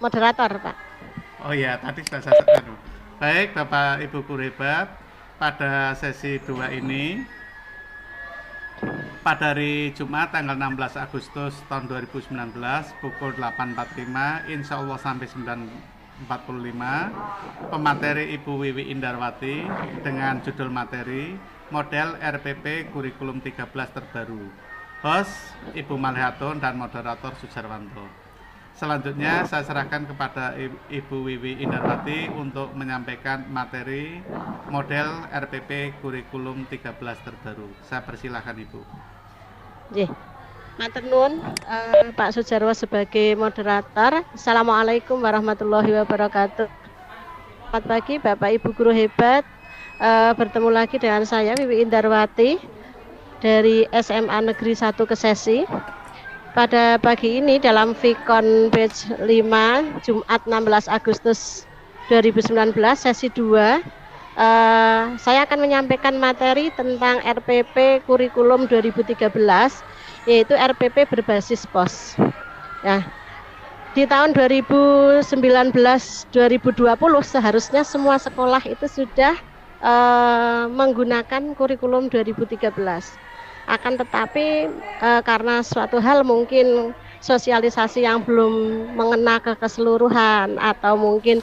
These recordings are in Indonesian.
moderator, Pak. Oh iya, tadi sudah saya sebutkan. Baik, Bapak Ibu guru hebat, pada sesi 2 ini pada hari Jumat tanggal 16 Agustus tahun 2019 pukul 8.45 insya Allah sampai 9.45 pemateri Ibu Wiwi Indarwati dengan judul materi model RPP kurikulum 13 terbaru. Host Ibu Malihatun dan moderator Sujarwanto. Selanjutnya saya serahkan kepada Ibu Wiwi Indarwati untuk menyampaikan materi model RPP kurikulum 13 terbaru. Saya persilahkan Ibu. Nggih. Matur nuwun Pak Sujarwo sebagai moderator. Assalamualaikum warahmatullahi wabarakatuh. Selamat pagi Bapak Ibu guru hebat. Bertemu lagi dengan saya Wiwi Indarwati dari SMA Negeri 1 Kesesi. Pada pagi ini dalam Vkon batch 5 Jumat 16 Agustus 2019 sesi 2 saya akan menyampaikan materi tentang RPP kurikulum 2013 yaitu RPP berbasis POS. Nah, di tahun 2019-2020 seharusnya semua sekolah itu sudah menggunakan kurikulum 2013. Akan tetapi karena suatu hal mungkin sosialisasi yang belum mengena ke keseluruhan atau mungkin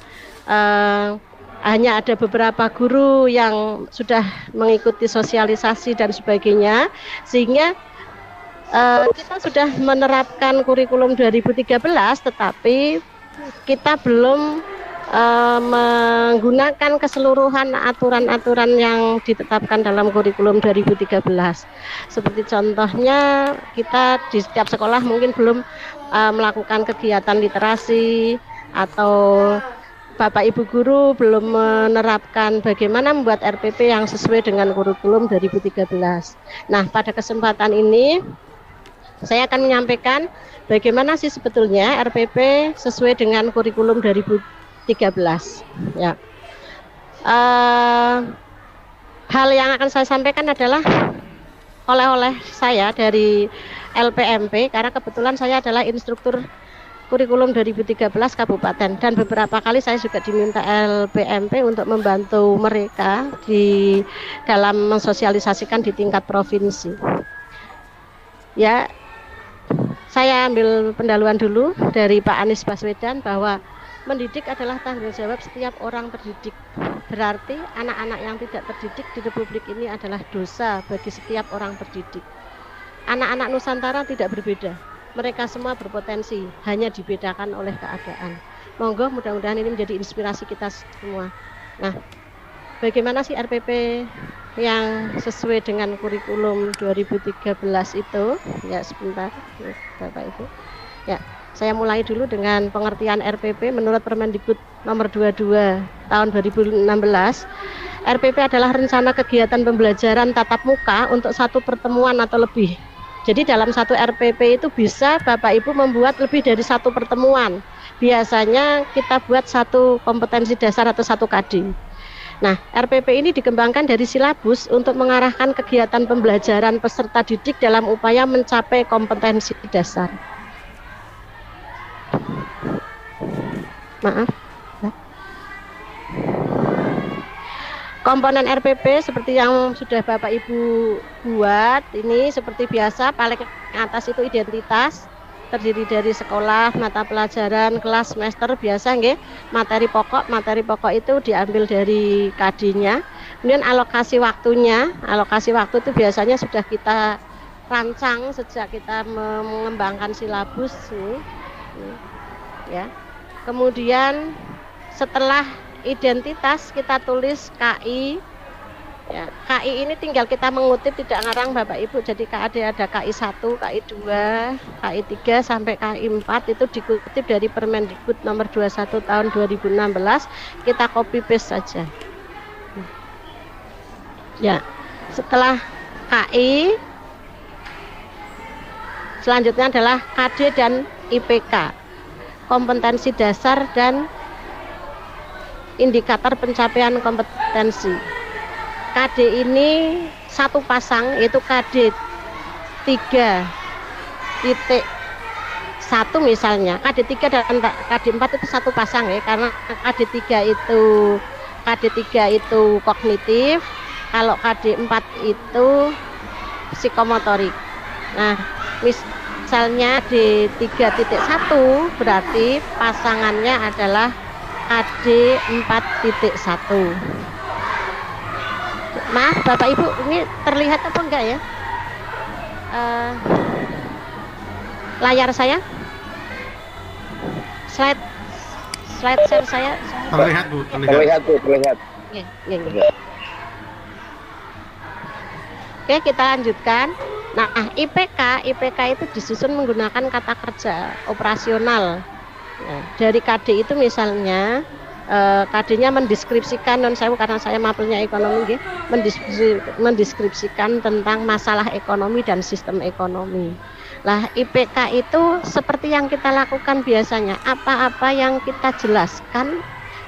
hanya ada beberapa guru yang sudah mengikuti sosialisasi dan sebagainya sehingga kita sudah menerapkan kurikulum 2013 tetapi kita belum menggunakan keseluruhan aturan-aturan yang ditetapkan dalam kurikulum 2013. Seperti contohnya kita di setiap sekolah mungkin belum melakukan kegiatan literasi atau Bapak Ibu guru belum menerapkan bagaimana membuat RPP yang sesuai dengan kurikulum 2013. Nah, pada kesempatan ini saya akan menyampaikan bagaimana sih sebetulnya RPP sesuai dengan kurikulum 2013. Ya. Hal yang akan saya sampaikan adalah oleh-oleh saya dari LPMP karena kebetulan saya adalah instruktur kurikulum 2013 Kabupaten dan beberapa kali saya juga diminta LPMP untuk membantu mereka di dalam mensosialisasikan di tingkat provinsi. Ya, saya ambil pendahuluan dulu dari Pak Anies Baswedan bahwa mendidik adalah tanggung jawab setiap orang terdidik. Berarti anak-anak yang tidak terdidik di Republik ini adalah dosa bagi setiap orang terdidik. Anak-anak Nusantara tidak berbeda. Mereka semua berpotensi, hanya dibedakan oleh keadaan. Monggo mudah-mudahan ini menjadi inspirasi kita semua. Nah, bagaimana sih RPP yang sesuai dengan kurikulum 2013 itu? Ya, sebentar Bapak Ibu. Ya. Saya mulai dulu dengan pengertian RPP menurut Permendikbud nomor 22 tahun 2016. RPP adalah rencana kegiatan pembelajaran tatap muka untuk satu pertemuan atau lebih. Jadi dalam satu RPP itu bisa Bapak Ibu membuat lebih dari satu pertemuan. Biasanya kita buat satu kompetensi dasar atau satu KD. Nah, RPP ini dikembangkan dari silabus untuk mengarahkan kegiatan pembelajaran peserta didik dalam upaya mencapai kompetensi dasar. Maaf. Komponen RPP seperti yang sudah Bapak Ibu buat ini seperti biasa paling atas itu identitas terdiri dari sekolah, mata pelajaran, kelas, semester biasa nggih. Materi pokok itu diambil dari KD-nya. Kemudian alokasi waktunya, alokasi waktu itu biasanya sudah kita rancang sejak kita mengembangkan silabus nih. Ya. Kemudian setelah identitas kita tulis KI. Ya, KI ini tinggal kita mengutip tidak ngarang Bapak Ibu. Jadi KAD ada KI 1, KI 2, KI 3 sampai KI 4 itu dikutip dari Permendikbud nomor 21 tahun 2016. Kita copy paste saja. Ya. Setelah KI selanjutnya adalah KD dan IPK. Kompetensi dasar dan indikator pencapaian kompetensi. KD ini satu pasang yaitu KD 3.1 1 misalnya, KD3 dan KD4 itu satu pasang ya, karena KD3 itu kognitif, kalau KD4 itu psikomotorik. Nah, misalnya di 3.1 berarti pasangannya adalah KD4.1. Maaf Bapak Ibu, ini terlihat apa enggak ya? Layar saya, slide share saya. Terlihat Bu, Terlihat. Oke, kita lanjutkan. Nah, IPK itu disusun menggunakan kata kerja operasional. Nah, dari KD itu misalnya KD-nya mendeskripsikan, non saya karena saya mapelnya ekonomi, mendeskripsikan tentang masalah ekonomi dan sistem ekonomi. Lah, IPK itu seperti yang kita lakukan biasanya, apa-apa yang kita jelaskan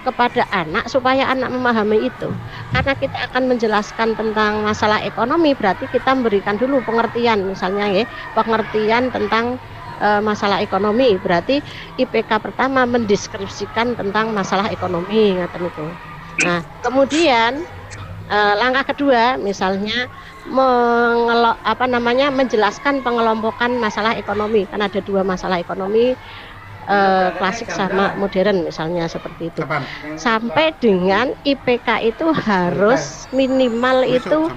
kepada anak supaya anak memahami itu. Karena kita akan menjelaskan tentang masalah ekonomi, berarti kita memberikan dulu pengertian, misalnya ya, pengertian tentang masalah ekonomi. Berarti IPK pertama mendeskripsikan tentang masalah ekonomi, ngaten itu. Nah, kemudian langkah kedua misalnya menjelaskan pengelompokan masalah ekonomi. Kan ada 2 masalah ekonomi, klasik sama modern misalnya seperti itu. Sampai dengan IPK itu harus minimal itu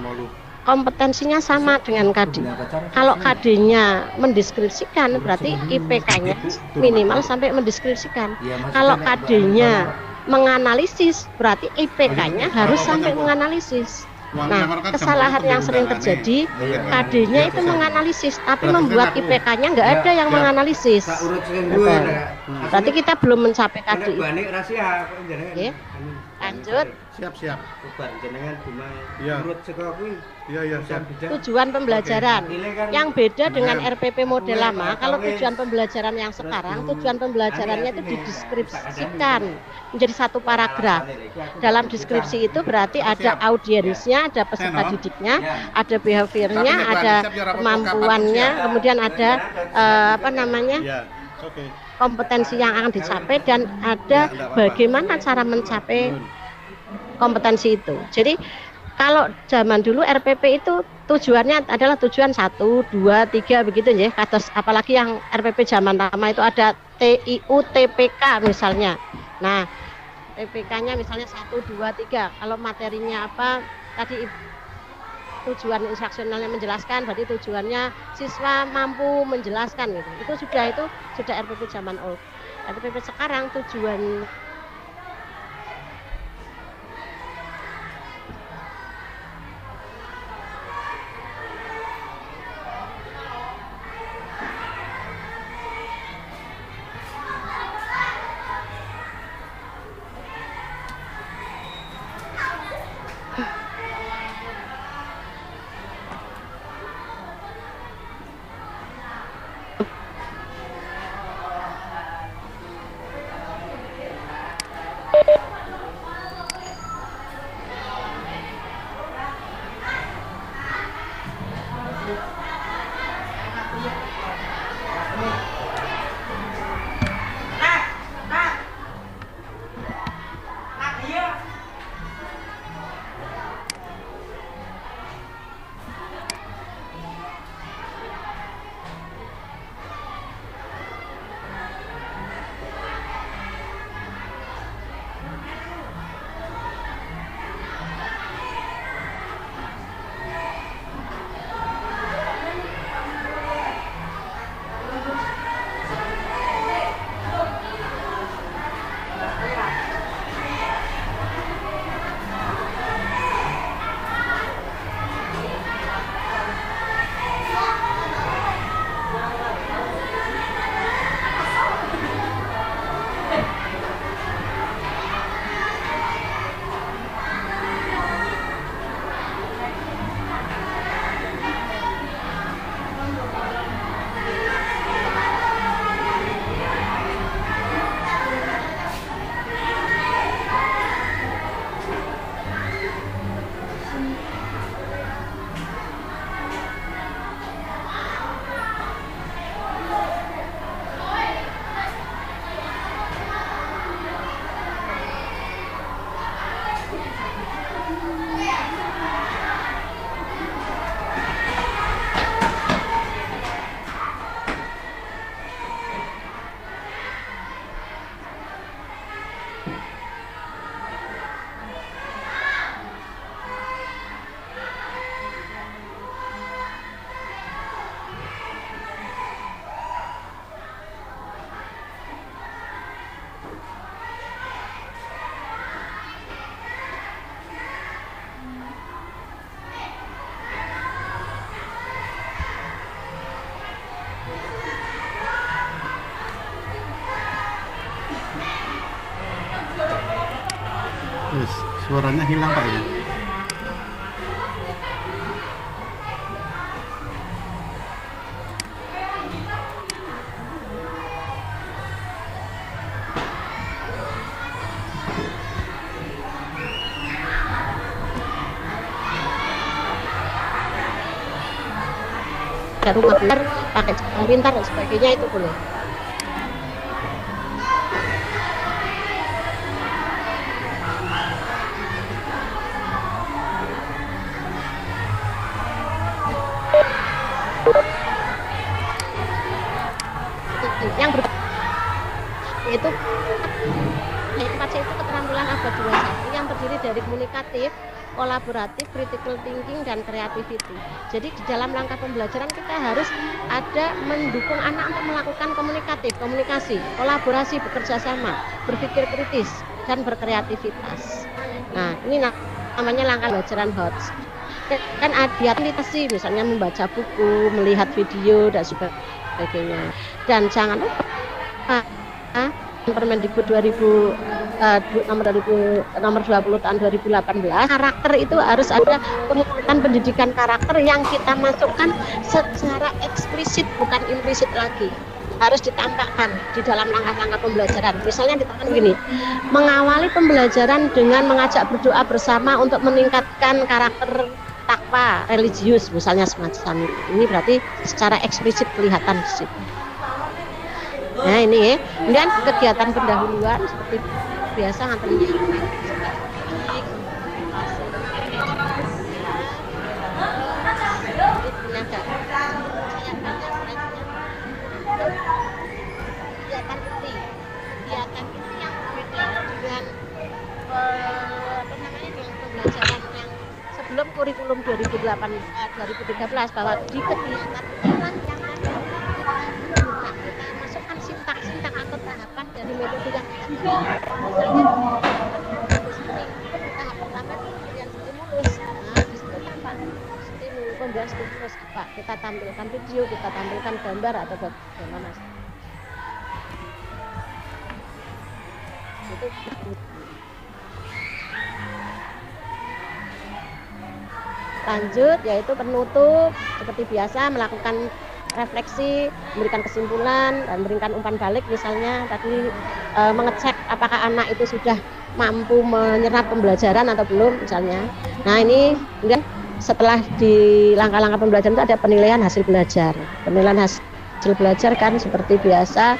kompetensinya sama dengan KD. Kalau KD-nya mendeskripsikan berarti IPK-nya minimal sampai mendeskripsikan. Kalau KD-nya menganalisis berarti IPK-nya harus sampai menganalisis. Nah, kesalahan yang sering terjadi, KD-nya itu menganalisis, tapi membuat IPK-nya nggak ada yang menganalisis. Berarti kita belum mencapai KD. Oke, lanjut. Siap. Iya. Tujuan pembelajaran yang beda dengan RPP model lama. Kalau tujuan pembelajaran yang sekarang, tujuan pembelajarannya itu dideskripsikan menjadi satu paragraf. Dalam deskripsi itu berarti ada audiensnya, ada peserta didiknya, ada behaviornya, ada kemampuannya, kemudian ada kompetensi yang akan dicapai, dan ada bagaimana cara mencapai kompetensi itu. Jadi kalau zaman dulu RPP itu tujuannya adalah tujuan 1, 2, 3 begitu ya. Apalagi yang RPP zaman lama itu ada TIU, TPK misalnya. Nah, TPK-nya misalnya 1, 2, 3. Kalau materinya apa tadi, tujuan instruksionalnya menjelaskan, berarti tujuannya siswa mampu menjelaskan gitu. Itu sudah RPP zaman old. RPP sekarang tujuan Terus suaranya hilang Pak ya. Rumah pintar, pakai Jepang pintar dan sebagainya itu boleh. Yang yaitu 4C itu keterampilan abad 21 yang terdiri dari komunikatif, kolaboratif, critical thinking, dan creativity. Jadi di dalam langkah pembelajaran kita harus ada mendukung anak untuk melakukan komunikasi, kolaborasi, bekerja sama, berpikir kritis, dan berkreativitas. Nah, ini namanya langkah pembelajaran HOTS. Kan ada aktivitas misalnya membaca buku, melihat video, dan sebagainya. Dan jangan lupa Permendikbud nomor 20 tahun 2018, karakter itu harus ada penguatan pendidikan karakter yang kita masukkan secara eksplisit bukan implisit lagi, harus ditampakkan di dalam langkah-langkah pembelajaran. Misalnya ditampakkan gini, mengawali pembelajaran dengan mengajak berdoa bersama untuk meningkatkan karakter takwa religius, misalnya semacam ini, berarti secara eksplisit kelihatan di situ. Nah ini ya, kemudian kegiatan pendahuluan seperti biasa nganterin kegiatan itu yang berbeda dengan pembelajaran yang sebelum kurikulum 2013 bahwa di kegiatan inilah yang ada kita masukkan sintak-sintak atau tahapan dari metode yang misalnya tahap pertama itu pemberian stimulus. Nah di situ apa? Pemberian stimulus apa? Kita tampilkan video, kita tampilkan gambar atau bagaimana? Itu lanjut yaitu penutup seperti biasa melakukan refleksi, memberikan kesimpulan dan memberikan umpan balik, misalnya tadi mengecek apakah anak itu sudah mampu menyerap pembelajaran atau belum misalnya. Nah ini kemudian setelah di langkah-langkah pembelajaran itu ada penilaian hasil belajar. Penilaian hasil belajar kan seperti biasa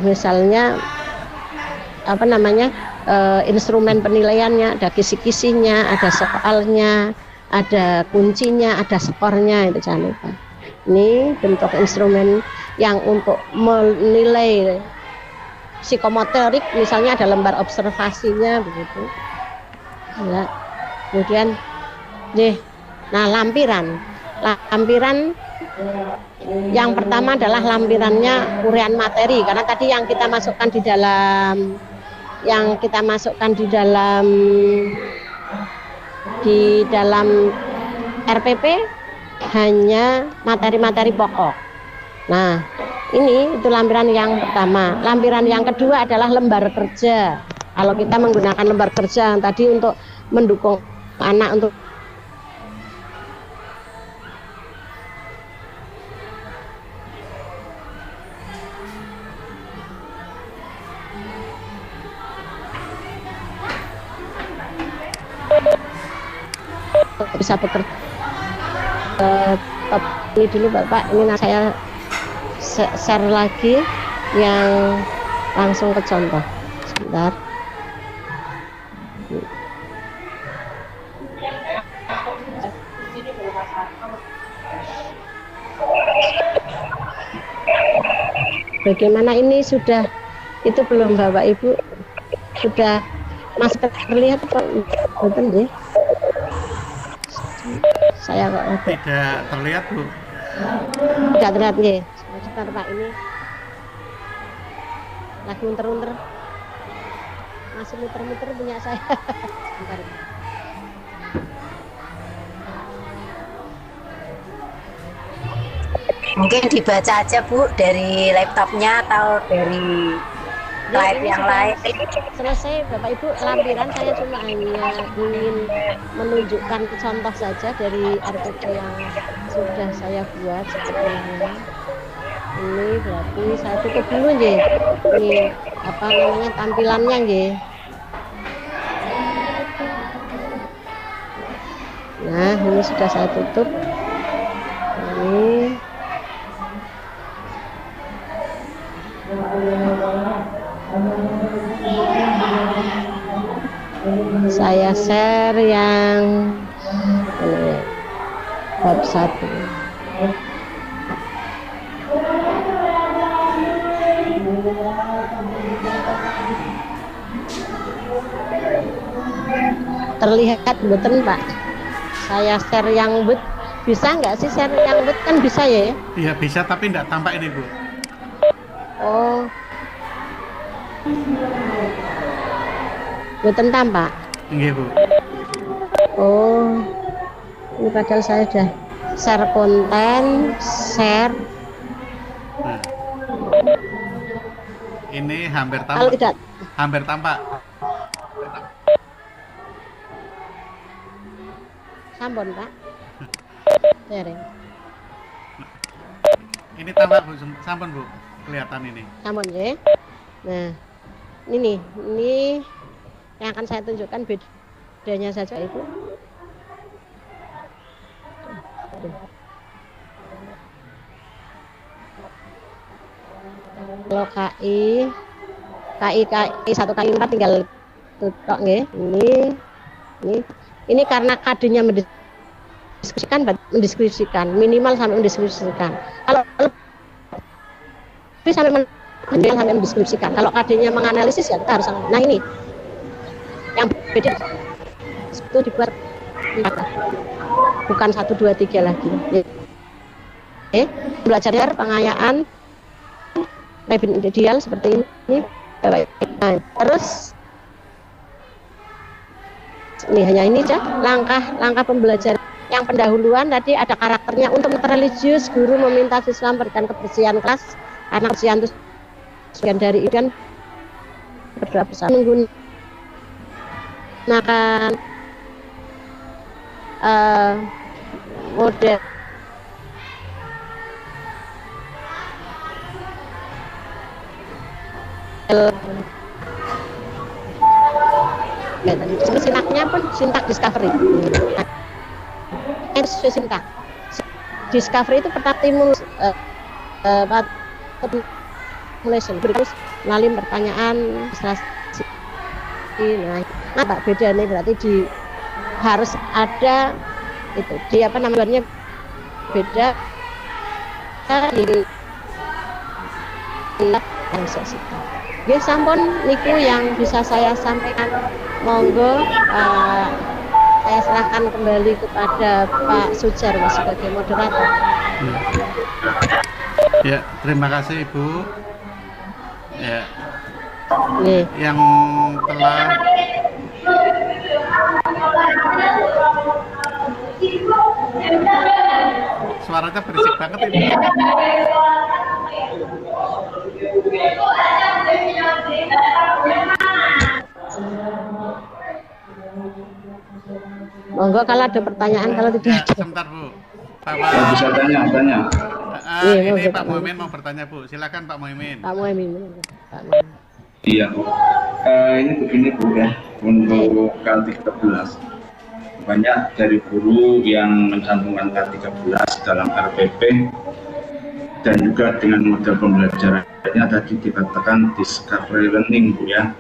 misalnya apa namanya instrumen penilaiannya, ada kisi-kisinya, ada soalnya, ada kuncinya, ada skornya, itu jangan lupa. Ini bentuk instrumen yang untuk menilai psikomotorik, misalnya ada lembar observasinya begitu. Ya. Kemudian nah lampiran yang pertama adalah lampirannya uraian materi, karena tadi yang kita masukkan di dalam RPP hanya materi-materi pokok. Nah, ini itu lampiran yang pertama. Lampiran yang kedua adalah lembar kerja. Kalau kita menggunakan lembar kerja yang tadi untuk mendukung anak untuk bisa bekerja. Ini dulu Bapak, ini saya share lagi yang langsung ke contoh. Sebentar. Bagaimana ini sudah itu belum Bapak Ibu? Sudah masih terlihat kok betul deh. Saya kok tidak terlihat Bu. Tidak terlihat nggih. Sebentar Pak, ini lagi muter-muter. Masih muter-muter punya saya. Sebentar. Mungkin dibaca aja Bu dari laptopnya atau dari slide ini yang sudah lain. selesai Bapak Ibu lampiran, saya cuma hanya ingin menunjukkan contoh saja dari RPP yang sudah saya buat seperti ini. Ini berarti saya tutup dulu nggih. Ini apa namanya tampilannya nggih. Nah, ini sudah saya tutup. Ini saya share yang ini, bab 1. Terlihat betul Pak? Saya share yang but, bisa nggak sih share yang but, kan bisa ya? Iya bisa, tapi nggak tampak ini Bu. Oh, boten tampak. Nggih Bu. Oh, ini padahal saya sudah share konten, share. Nah. Ini hampir Kalau tampak. tidak, Hampir tampak. sampun Pak. Sharing. Ini tampak Bu, sampun Bu. Kelihatan ini. Sampun ya. Nah, ini yang akan saya tunjukkan bedanya saja Ibu. Kalau KI 1 kali 4 tinggal tutok nggih. Ini karena KD-nya mendeskripsikan, minimal sampai mendeskripsikan. Kalau lebih sampai mendeskripsikan. Kalau KD-nya menganalisis ya kita harus. Nah ini yang beda itu dibuat 4, bukan 1, 2, 3 lagi. Belajar pengayaan webinar ideal seperti ini. Nah, terus ini hanya ini aja langkah pembelajaran. Yang pendahuluan tadi ada karakternya. Untuk religius, guru meminta siswa memberikan kebersihan kelas karena kebersihan itu sebagian dari itu kan berdoa bersama, menggunakan model sintaknya pun sintak discovery. Sintak discovery itu pertama stimulus terus melalui pertanyaan ilustrasi. Nah, apa bedanya berarti harus ada itu di apa namanya beda di ya sampun niku yang bisa saya sampaikan. Monggo saya serahkan kembali kepada Pak Sujarwo sebagai moderator. Ya, terima kasih Ibu. Ya. Nih. Yang telah suaranya berisik banget ini. Monggo kalau ada pertanyaan, kalau tidak Ya, ada. sebentar Bu. Pak Bisa tanya. Ini Pak Muhammad mau bertanya Bu. Silakan Pak Muhammad. Pak Muhammad. Iya Bu. Ini begini Bu ya, untuk K13 banyak dari guru yang mencantumkan K13 dalam RPP dan juga dengan model pembelajarannya tadi dikatakan discovery learning Bu ya.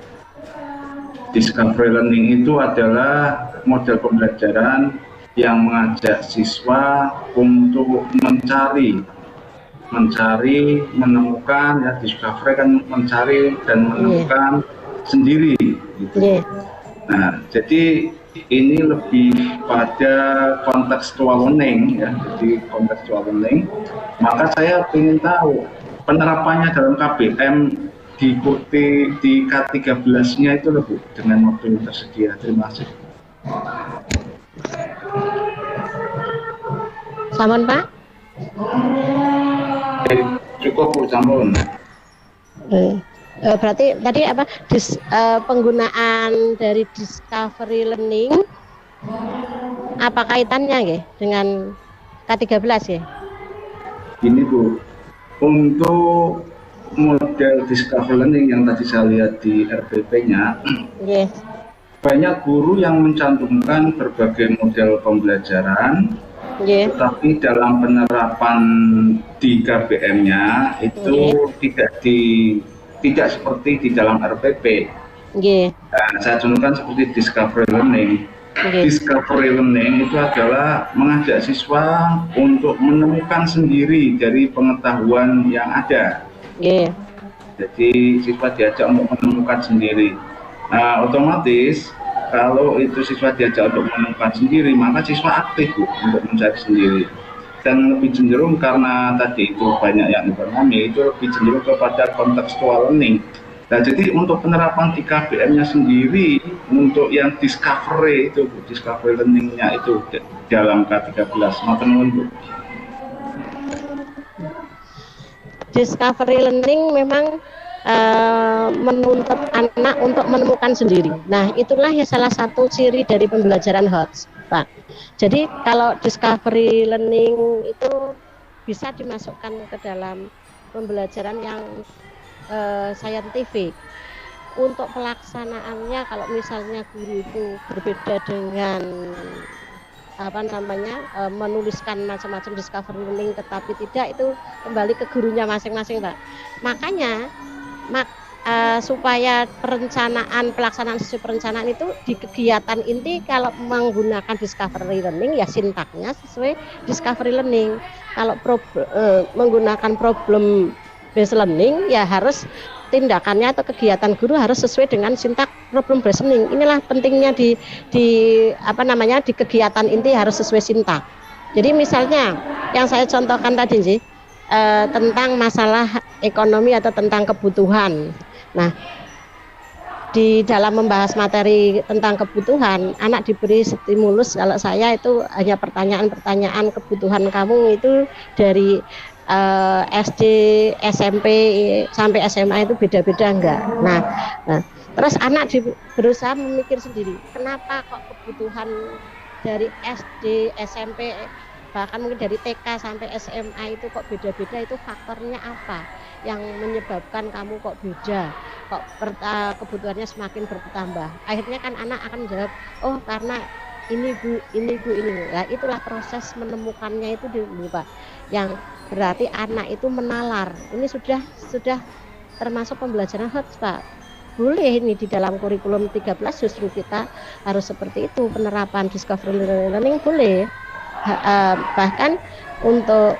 Discovery learning itu adalah model pembelajaran yang mengajak siswa untuk mencari, menemukan, ya discovery kan mencari dan menemukan sendiri gitu. Nah, jadi ini lebih pada contextual learning ya, jadi contextual learning. Maka saya ingin tahu penerapannya dalam KBM diikuti di K13-nya itu lebih dengan waktu yang tersedia. Terima kasih. Sampun Pak? Cukup Bu, sampun. Berarti tadi apa penggunaan dari discovery learning apa kaitannya ya dengan K13 ya? Gini Bu, untuk model discovery learning yang tadi saya lihat di RPP-nya, banyak guru yang mencantumkan berbagai model pembelajaran, tetapi dalam penerapan di KBM-nya itu tidak seperti di dalam RPP. Nah, saya contohkan seperti discovery learning. Discovery learning itu adalah mengajak siswa untuk menemukan sendiri dari pengetahuan yang ada. Jadi siswa diajak untuk menemukan sendiri. Nah, otomatis kalau itu siswa diajak untuk menemukan sendiri, maka siswa aktif Bu, untuk mencari sendiri. Dan lebih cenderung karena tadi itu banyak yang ekonomi, itu lebih cenderung kepada contextual learning. Nah, jadi untuk penerapan di KBM-nya sendiri, untuk yang discovery itu, discovery learning-nya itu dalam K13, Bu. Discovery learning memang menuntut anak untuk menemukan sendiri. Nah, itulah ya salah satu ciri dari pembelajaran HOTS, Pak. Jadi kalau discovery learning itu bisa dimasukkan ke dalam pembelajaran yang scientific. Untuk pelaksanaannya kalau misalnya guru itu berbeda dengan menuliskan macam-macam discovery learning tetapi tidak, itu kembali ke gurunya masing-masing Pak. Makanya supaya pelaksanaan sesuai perencanaan itu di kegiatan inti kalau menggunakan discovery learning ya sintaknya sesuai discovery learning. Kalau menggunakan problem based learning ya harus tindakannya atau kegiatan guru harus sesuai dengan sintak problem based learning. Inilah pentingnya di kegiatan inti harus sesuai sintak. Jadi misalnya yang saya contohkan tadi sih tentang masalah ekonomi atau tentang kebutuhan. Nah, di dalam membahas materi tentang kebutuhan, anak diberi stimulus. Kalau saya itu hanya pertanyaan-pertanyaan kebutuhan kamu itu dari SD, SMP sampai SMA itu beda-beda enggak? Nah, terus anak berusaha memikir sendiri, kenapa kok kebutuhan dari SD, SMP, bahkan mungkin dari TK sampai SMA itu kok beda-beda, itu faktornya apa yang menyebabkan kamu kok beda, kok kebutuhannya semakin bertambah. Akhirnya kan anak akan menjawab, oh karena ini Bu. Nah, itulah proses menemukannya itu dulu Pak, yang berarti anak itu menalar. Ini sudah termasuk pembelajaran HOTS Pak. Boleh ini di dalam kurikulum 13 justru kita harus seperti itu, penerapan discovery learning boleh. Bahkan untuk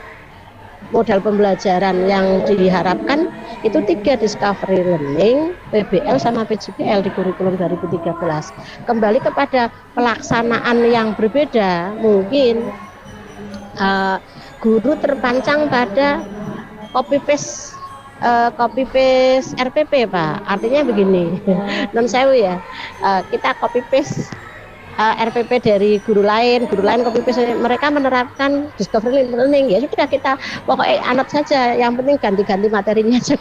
modal pembelajaran yang diharapkan itu 3 discovery learning, PBL sama PJBL di kurikulum 2013. Kembali kepada pelaksanaan yang berbeda, mungkin guru terpancang pada copy paste RPP Pak. Artinya begini, non sewu ya, kita copy paste RPP dari guru lain copy paste, mereka menerapkan discovery learning, ya sudah kita pokoknya anut saja, yang penting ganti-ganti materinya aja,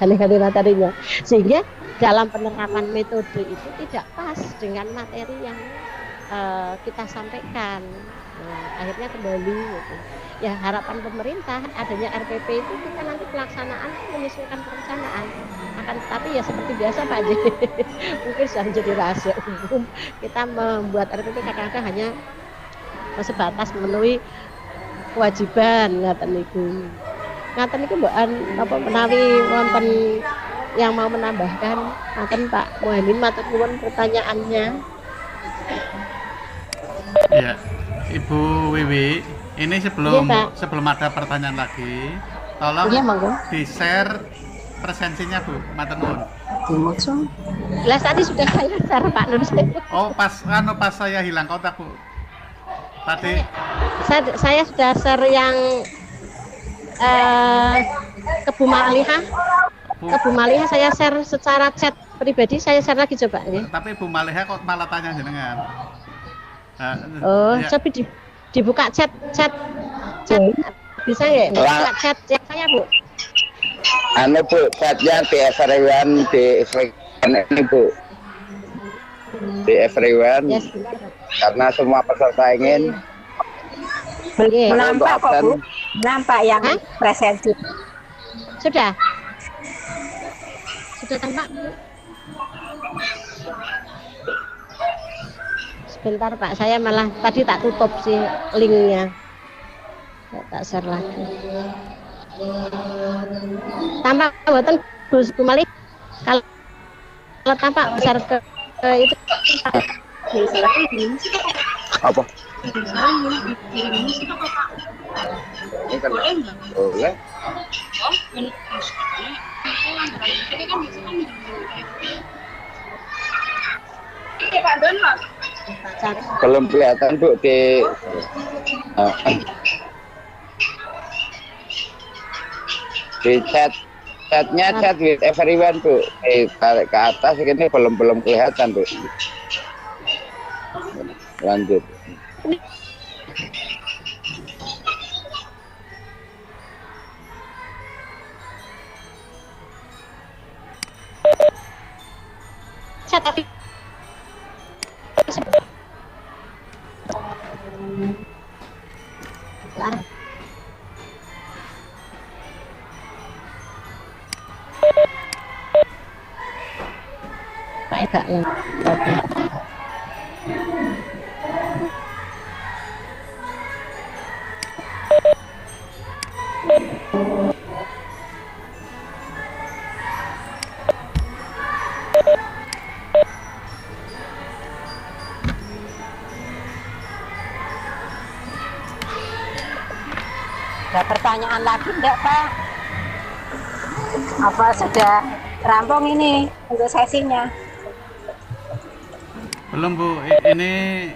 sehingga dalam penerapan metode itu tidak pas dengan materi yang kita sampaikan. Nah, akhirnya kembali gitu. Ya harapan pemerintah adanya RPP itu kita nanti pelaksanaan menyesuaikan perencanaan. Akan tetapi ya seperti biasa Pak Haji, mungkin sudah menjadi rahasia umum, kita membuat RPP kadang-kadang hanya sebatas memenuhi kewajiban ngaten niku mbokan apa menawi wonten yang mau menambahkan. Ngaten Pak Muhammad, matur nuwun pertanyaannya. Ya, Ibu Wiwi, ini sebelum ada pertanyaan lagi, tolong di-share presensinya Bu, matur nuwun. Jelas tadi sudah saya share Pak Nur. Oh, pas saya hilang kontak Bu. Tadi saya sudah share yang ke Bu Maliha saya share secara chat pribadi, saya share lagi coba ya. Tapi Bu Maliha kok malah tanya jenengan. Ya. Tapi dibuka chat bisa ya? Buka chat saya Bu. Anu Bu, chatnya di everyone ini Bu, di everyone, Yes. karena semua peserta ingin Nampak kok Bu, nampak yang Hah? presensi. Sudah tampak. Sebentar Pak, saya malah tadi tak tutup sih linknya. Saya tak share lagi. Tampak buatan Bu Mali. Kalau tampak besar ke itu apa? Boleh. Belum kelihatan Bu di chatnya chat with everyone Bu, tarik ke atas ini belum kelihatan Bu. Lanjut. chat tapi agak yang Ada pertanyaan lagi enggak Pak? Apa sudah rampung ini untuk sesinya? Belum Bu, ini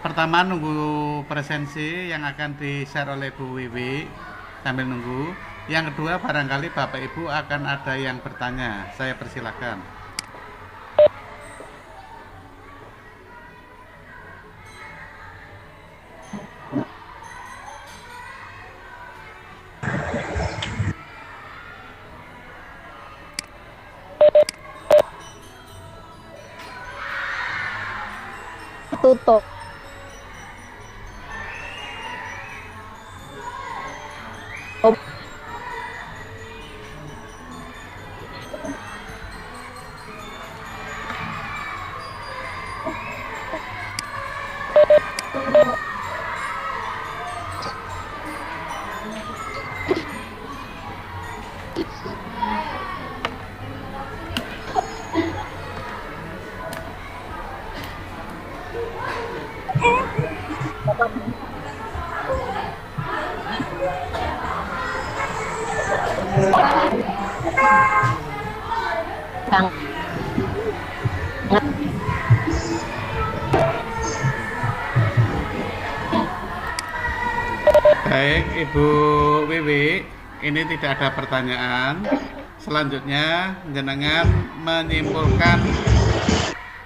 pertama nunggu presensi yang akan di-share oleh Bu Wiwi sambil nunggu. Yang kedua barangkali Bapak Ibu akan ada yang bertanya, saya persilahkan. tutup. Bang. Baik, Ibu Wiwi, ini tidak ada pertanyaan. Selanjutnya, jenengan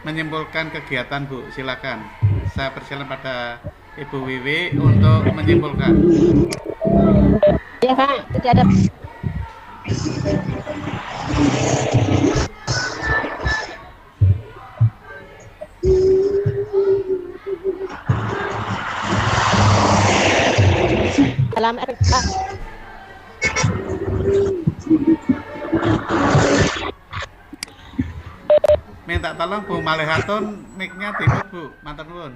menyimpulkan kegiatan Bu, silakan. Saya persilakan pada Ibu Wiwi untuk menyimpulkan. Ya Pak, tidak ada. Dalam RK. Minta tolong Bu Malihatun, mic-nya timut Bu, matur nuwun.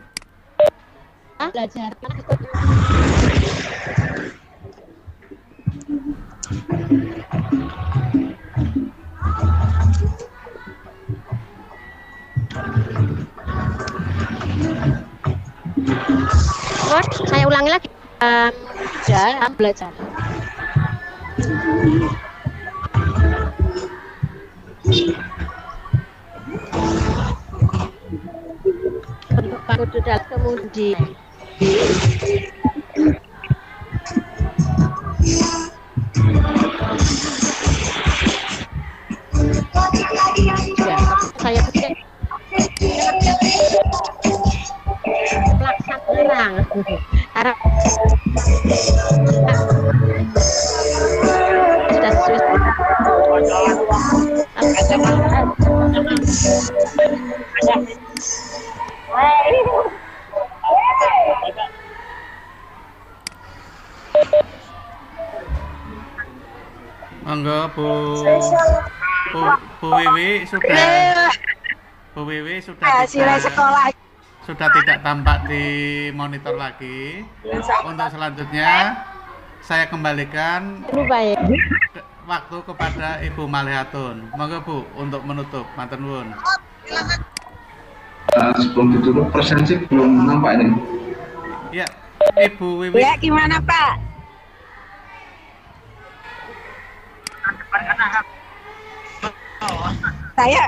Belajar. Saya ulangi lagi. Ya, belajar. Bentuk bangunan kemudian ya, saya pikir pelaksanaan karena sudah sesuai Monggo Bu Wiwi sudah sudah tidak tampak di monitor lagi. Untuk selanjutnya saya kembalikan waktu kepada Ibu Malihatun. Monggo Bu untuk menutup. Matur nuwun. Sebelum ditutup presensi belum nampak ini. Ya, Ibu Wiwi. Ya, gimana Pak? Saya